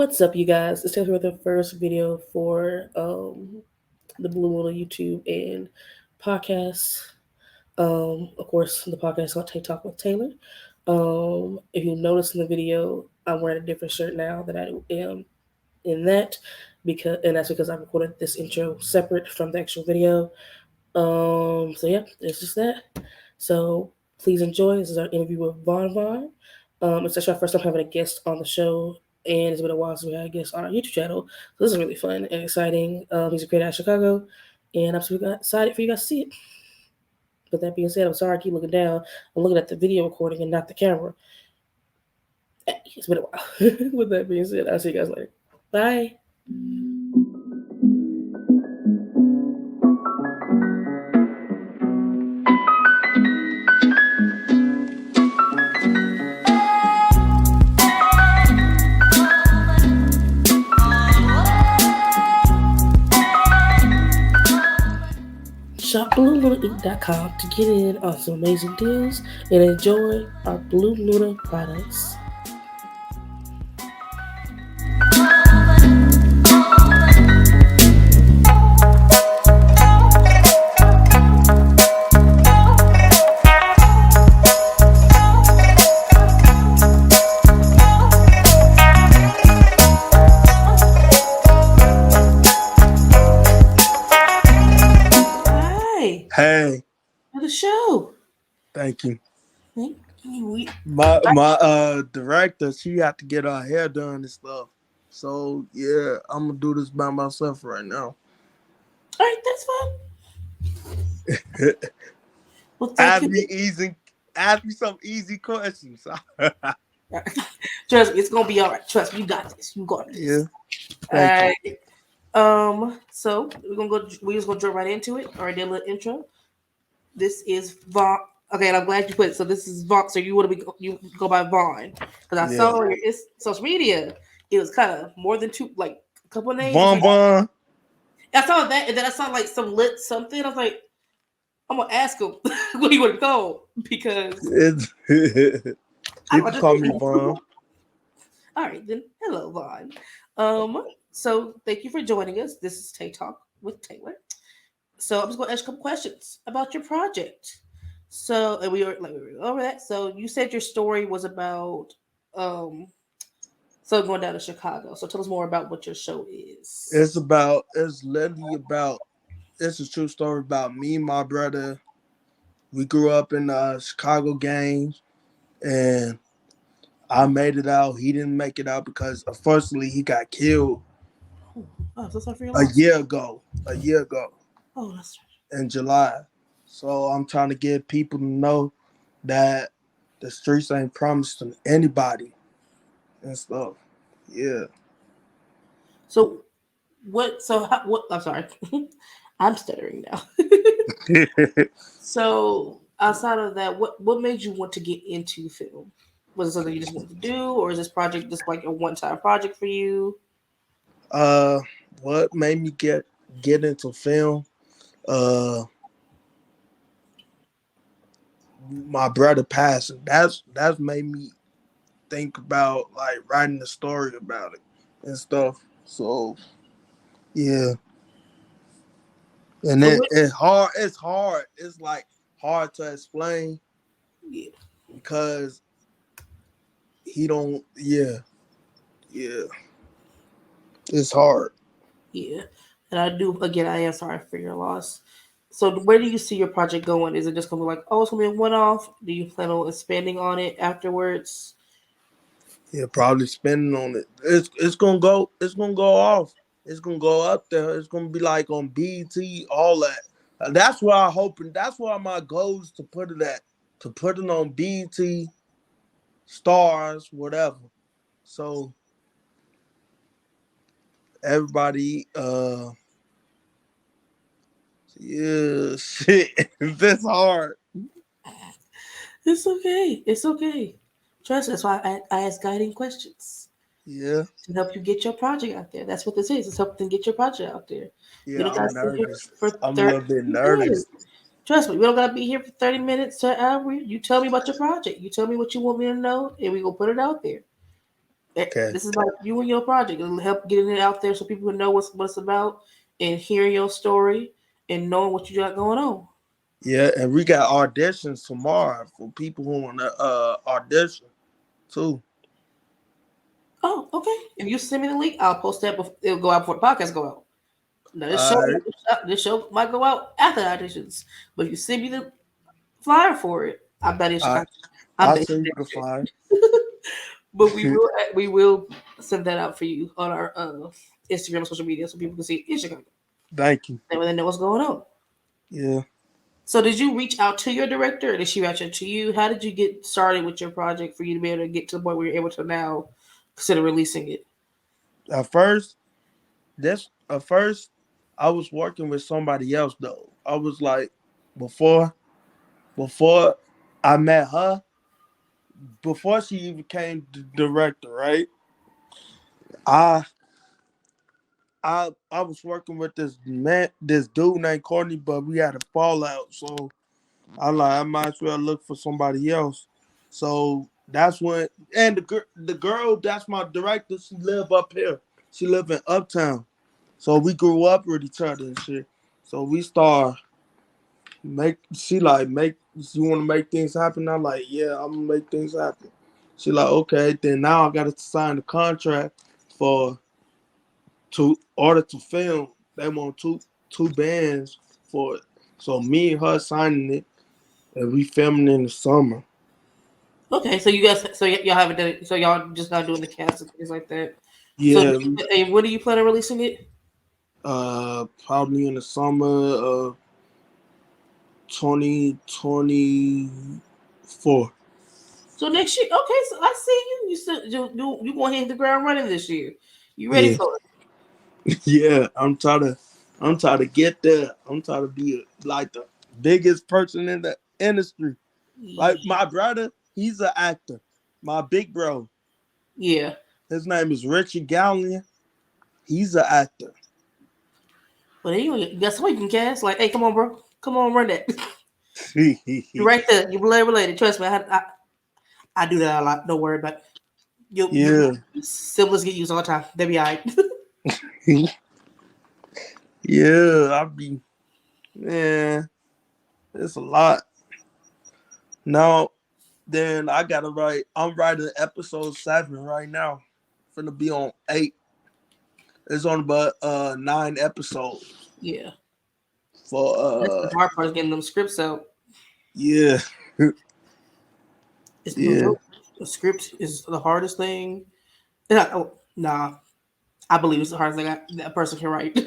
What's up, you guys? It's Taylor with the first video for the Blue Moon YouTube and podcast. Of course, the podcast is on TikTok with Taylor. If you notice in the video, I'm wearing a different shirt now than I am in that, and that's because I recorded this intro separate from the actual video. So yeah, it's just that. So please enjoy. This is our interview with Von Von. It's actually our first time having a guest on the show, and it's been a while since we had a guest on our YouTube channel. So this is really fun and exciting. He's a creator out of Chicago, and I'm super excited for you guys to see it. With that being said, I'm sorry I keep looking down. I'm looking at the video recording and not the camera. It's been a while. With that being said, I'll see you guys later. Bye. Shop BlueLunaInc.com to get in on some amazing deals and enjoy our Blue Luna products. Hey. For the show. Thank you. Thank you. My director, she had to get her hair done and stuff. So yeah, I'm gonna do this by myself right now. All right, that's fine. Well, ask me some easy questions. Trust me, it's gonna be all right. Trust me, you got this. You got this. Yeah. All right. So we're just gonna jump right into it. All right, did a little intro. This is Vaughn. Okay, and I'm glad you put it. So this is Vaughn. So you go by Vaughn because I saw your social media. It was kind of more than two, like a couple of names. Vaughn. I saw that, and then I saw like some lit something. I was like, I'm gonna ask him what he would call because people call me Vaughn. All right, then hello, Vaughn. So thank you for joining us. This is Tay Talk with Taylor. So I'm just going to ask a couple questions about your project. So, and we were over that. So you said your story was about going down to Chicago. So tell us more about what your show is. It's literally about. It's a true story about me and my brother. We grew up in Chicago gangs, and I made it out. He didn't make it out because, unfortunately, he got killed. Oh, so sorry for your a loss. year ago. Oh, that's right. In July. So I'm trying to get people to know that the streets ain't promised to anybody and stuff. Yeah. So what? I'm sorry. I'm stuttering now. So outside of that, what made you want to get into film? Was it something you just wanted to do, or is this project just like a one-time project for you? What made me get into film? My brother passing. That's made me think about like writing a story about it and stuff. So yeah. And it's hard. It's hard. It's like hard to explain. Yeah. Because he don't. Yeah. It's hard. Yeah. And I am sorry for your loss. So where do you see your project going? Is it just going to be like, oh, it's going to be a one-off? Do you plan on expanding on it afterwards? Yeah, probably spending on it. It's gonna go off. It's gonna go up there. It's gonna be like on BET, all that. That's where I'm hoping. That's where my goal is to put it at. To put it on BET, Stars, whatever. So everybody, yeah, shit. That's hard. It's okay. Trust me, that's why I ask guiding questions. Yeah. To help you get your project out there. That's what this is. It's helping get your project out there. Yeah, I'm nervous. I'm a little bit nervous. nervous. Trust me, we don't gotta be here for 30 minutes to an hour. You tell me about your project. You tell me what you want me to know, and we gonna put it out there. Okay. This is about you and your project. It'll help getting it out there so people can know what it's about and hearing your story and knowing what you got going on. Yeah, and we got auditions tomorrow for people who want to audition too. Oh, okay. If you send me the link, I'll post that. It'll go out before the podcast go out. Now All right. this show might go out after the auditions, but if you send me the flyer for it, I bet it's. I I I'll bet send you the it's. flyer. But we will send that out for you on our Instagram and social media so people can see it in Chicago. Thank you. They know what's going on. Yeah. So did you reach out to your director or did she reach out to you? How did you get started with your project for you to be able to get to the point where you're able to now consider releasing it? At first, at first I was working with somebody else though. I was like before I met her, before she even became the director, right? I I was working with this dude named Courtney, but we had a fallout. So I might as well look for somebody else. So that's when, and the girl that's my director, she live up here. She live in Uptown. So we grew up with each other and shit. So we start make you want to make things happen. I'm like, yeah, I'm gonna make things happen. She like, okay. Then now I got to sign the contract for to order to film. They want two bands for it. So me and her signing it, and we filming in the summer. Okay, so you guys, so y'all haven't done it, so y'all just not doing the cast and things like that. So, Yeah, and when do you plan on releasing it? probably in the summer of 2024. So next year, okay. So I see you. You still you going to hit the ground running this year. You ready Yeah, for it? yeah. I'm trying to get there. I'm trying to be like the biggest person in the industry. Like my brother, he's an actor. My big bro, Yeah. his name is Richie Gallion. He's an actor. But anyway, you got somebody you can cast. Like, hey, come on, bro. Come on, run that. You're right there. You're blood related. Trust me. I do that a lot. Don't worry about it. Yeah, Siblings get used all the time. They be all right. yeah. I be man. It's a lot. Now, then I gotta write. I'm writing episode 7 right now. Finna be on 8. It's on about 9 episodes Yeah. for That's the hard part is getting them scripts out. yeah. It's no Yeah. joke. The script is the hardest thing. Nah. I believe it's the hardest thing that a person can write.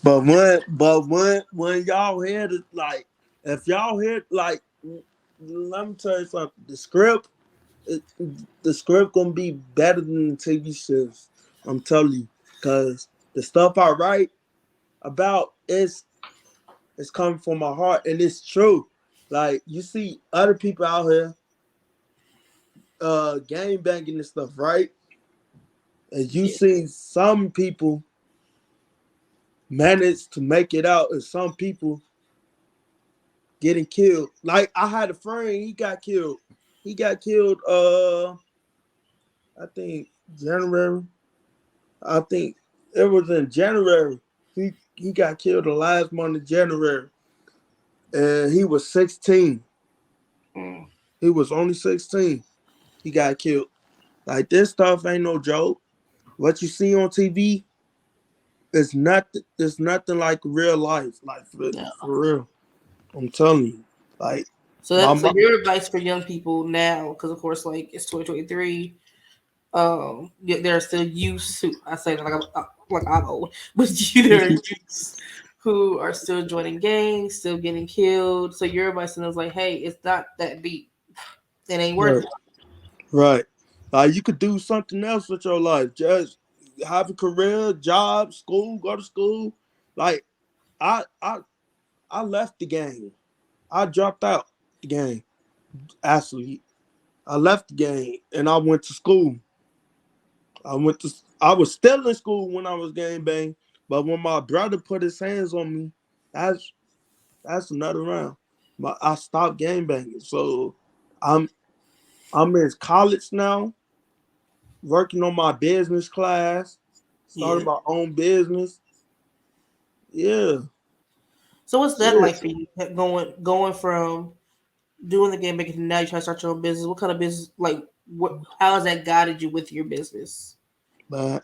But when y'all hear it, like if y'all hear like, let me tell you something. It, the script gonna be better than the TV shows. I'm telling you, cause the stuff I write about is coming from my heart and it's true. Like you see other people out here game banging and stuff, right? And you Yeah. see some people manage to make it out and some people getting killed. Like I had a friend, he got killed. He got killed I think January. I think it was in January. He got killed the last month of January. And he was 16. Mm. He was only 16. He got killed. Like this stuff ain't no joke. What you see on TV is nothing. It's nothing like real life. Like Yeah. for real. I'm telling you. Like my So mom. your advice for young people now, because of course, like it's 2023. There are still youths who I say that like I'm old, but there are youths who are still joining gangs, still getting killed. So your advice to them is like, hey, it's not that deep. It ain't worth Right. it. Right. Like you could do something else with your life. Just have a career, job, school, go to school. Like I I I left the game. I dropped out the game. Actually, I left the game and I went to school. I was still in school when I was game bang, but when my brother put his hands on me, that's that's another round. I stopped game banging. So I'm I'm in college now working on my business class, starting Yeah. my own business. Yeah, So what's that yeah. like for you? Going from doing the game making to now you trying to start your own business. What kind of business like what how has that guided you with your business? But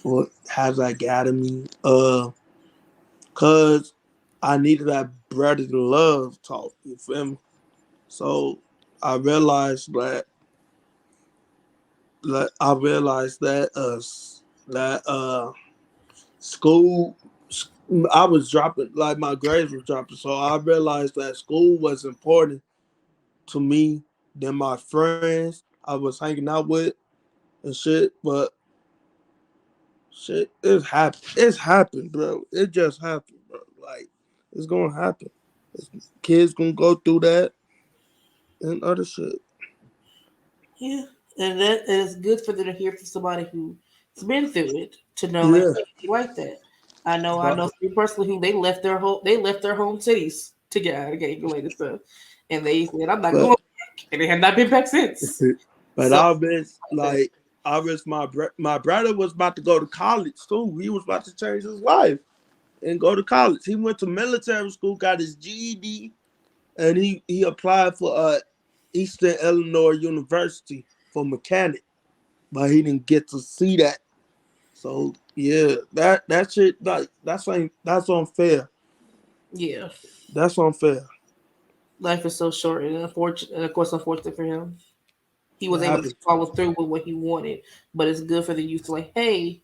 what has that got me? Cause I needed that brother to love talk. You feel me? So I realized that school. I was dropping, like my grades was dropping, so I realized that school was important to me than my friends I was hanging out with and shit. But shit, it's happened. It's happened, bro. It just happened, bro. Like it's gonna happen. Kids gonna go through that and other shit. Yeah. And that is good for them to hear from somebody who's been through it to know like Yeah, hey, you like that. I but know three personally who they left their home cities to get out of gang related stuff. And they said, I'm not going but back. And they have not been back since. but So I was like, I was my brother was about to go to college too. He was about to change his life and go to college. He went to military school, got his GED, and he applied for Eastern Illinois University for mechanic, but he didn't get to see that. So yeah, that shit like that's unfair. yeah. That's unfair. Life is so short and unfortunate and of course unfortunate for him. He It was able to happened. follow through with what he wanted. But it's good for the youth to like, hey,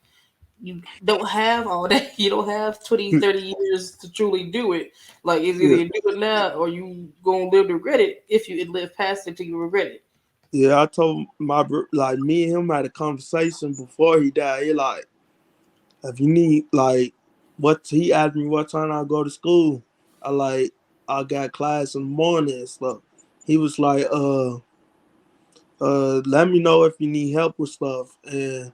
you don't have all that. You don't have 20, 30 years to truly do it. Like, it's either Yeah, you do it now or you going to live to regret it if you live past it till you regret it. yeah. I told like me and him had a conversation before he died. He like, if you need like, what he asked me what time I go to school. I like, I got class in the morning and stuff. He was like, let me know if you need help with stuff. And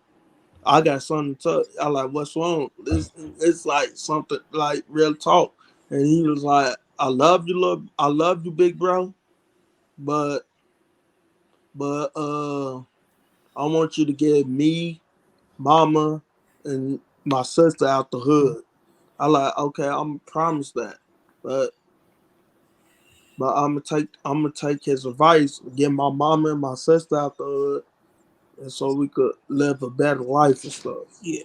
I got something to tell. I like, what's wrong? It's like something like real talk. And he was like, I love you, big bro. But but I want you to get me, mama, and my sister out the hood. I like, okay, I'm promise that. But I'm gonna take his advice, get my mama and my sister out the hood, and so we could live a better life and stuff. Yeah.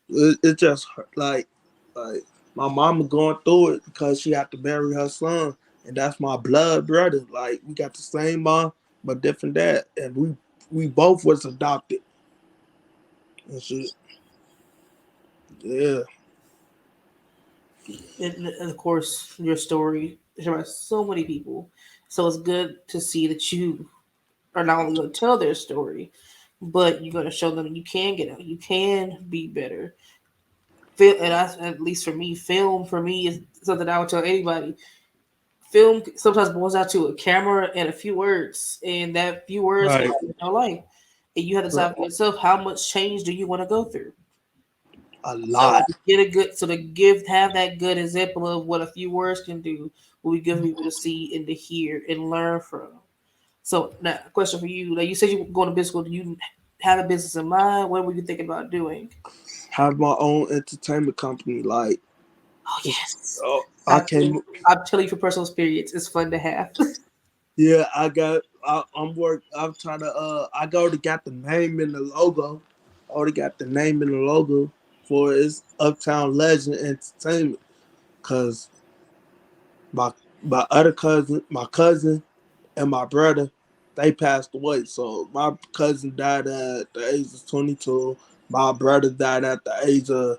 It just like my mama going through it because she had to bury her son, and that's my blood brother. Like we got the same mom but different dad, and we both was adopted and shit. Yeah, And of course, your story is about so many people. So it's good to see that you are not only going to tell their story, but you're going to show them you can get out. You can be better. And at least for me, film for me is something I would tell anybody. Film sometimes boils down to a camera and a few words, and that few words can right, change your life. And you have to right. decide for yourself how much change do you want to go through. A So lot. to get a good, so to give have that good example of what a few words can do, will be good for people to see and to hear and learn from. So now, question for you: like you said, you were going to business school. Do you have a business in mind? What were you thinking about doing? Have my own entertainment company. Like, Oh yes, I came. I'm telling you from personal experience, it's fun to have. Yeah, I'm work. I'm trying to. I already got the name and the logo. I already got the name and the logo for it's Uptown Legend Entertainment. Cause my my cousin and my brother, they passed away. So my cousin died at the age of 22. My brother died at the age of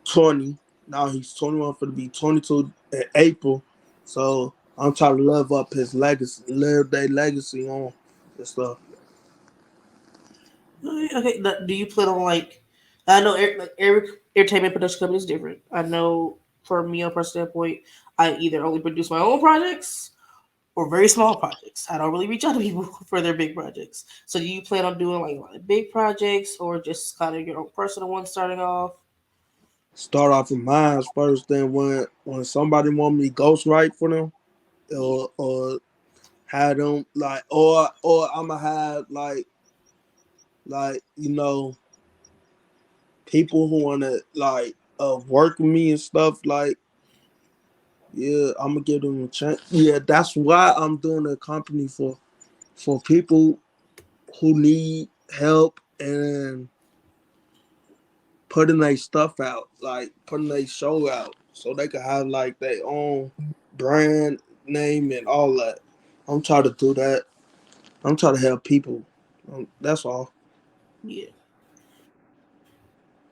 20. Now he's 21 for to be 22 in April. So I'm trying to live up his legacy, live their legacy on and stuff. Okay, do you plan on like? I know like every entertainment production company is different. I know for me on a personal standpoint, I either only produce my own projects or very small projects. I don't really reach out to people for their big projects. So do you plan on doing like a lot of big projects or just kind of your own personal ones starting off? Start off with mine first, then when somebody want me to ghostwrite for them Yeah. or have them like, or I'ma have like people who wanna like work with me and stuff like. Yeah, I'm gonna give them a chance. Yeah, that's why I'm doing a company for people who need help and putting their stuff out, like putting their show out, so they can have like their own brand name and all that. I'm trying to do that. I'm trying to help people. That's all. Yeah.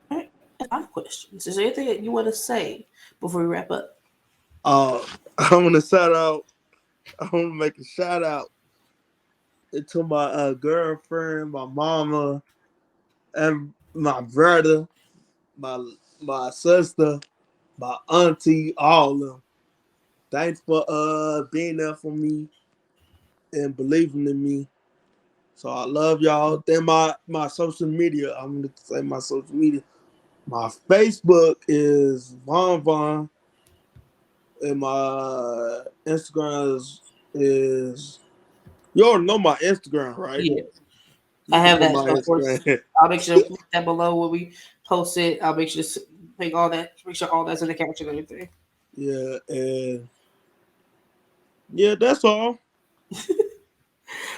All right. That's my questions. Is there anything that you want to say before we wrap up? Uh, I want to shout out. I want to make a shout out to my girlfriend, my mama, and my brother, my my sister, my auntie, all of them. Thanks for being there for me and believing in me. So I love y'all. Then my social media. I'm gonna say my social media. My Facebook is Von Von, and my Instagram is you already know my Instagram, right? Yeah. I You can have put that. my So of course, Instagram. I'll make sure to put that below when we post it. I'll make sure to make all that, make sure all that's in the caption and everything. Yeah, and yeah, that's all.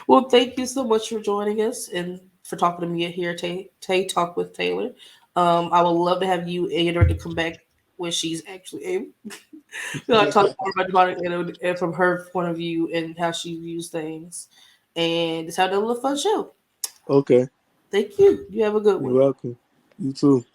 Well, thank you so much for joining us and for talking to me here, Tay Talk with Taylor. I would love to have you and your director come back when she's actually able. Talk more about the product and from her point of view and how she views things. And just have a little fun show. Okay, Thank you. You have a good you're one. welcome. You too.